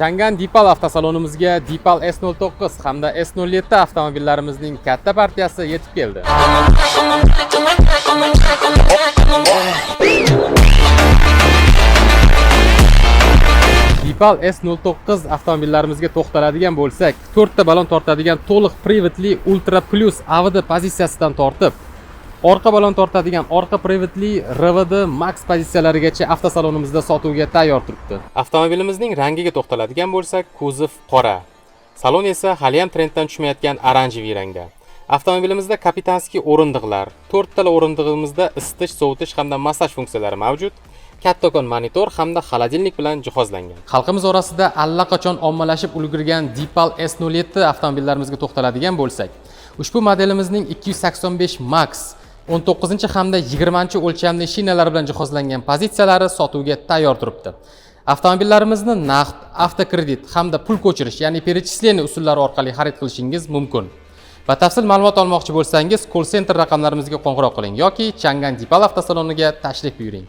Chang'an Deepal avtosalonimizga Deepal S09 hamda S07 avtomobillarimizning katta partiyasi yetib keldi. Deepal S09 avtomobillarimizga to'xtaladigan bo'lsak, 4 ta balon tortadigan to'liq privatli Ultra Plus AVD pozitsiyasidan tortib, orqa balon tortadigan orqa privatli RVD Max pozitsiyalarigacha avtosalonimizda sotuvga tayyor turibdi. Avtomobilimizning rangiga to'xtaladigan bo'lsak, kuzov qora. Salon esa hali ham trenddan tushmayotgan oranjiviy rangda. Avtomobilimizda kapitanskiy o'rindiqlar, 4 tala o'rindig'imizda isitish, sovutish hamda massaj funksiyalari mavjud. Kattakon monitor hamda xolodilnik bilan jihozlangan. Xalqimiz orasida allaqachon ommalashib ulgurgan Deepal S07 avtomobillarimizga to'xtaladigan bo'lsak, ushbu modelimizning 285 Max 19 hamda 20 o'lchamli shinalar bilan jihozlangan pozitsiyalari sotuvga tayyor turibdi. Avtomobillarimizni naqd, avtokredit hamda pul ko'chirish, ya'ni перечисление usullari orqali xarid qilishingiz mumkin. Batafsil ma'lumot olmoqchi bo'lsangiz, call center raqamlarimizga qo'ng'iroq qiling yoki Chang'an Deepal avtosaloniga tashrif buyuring.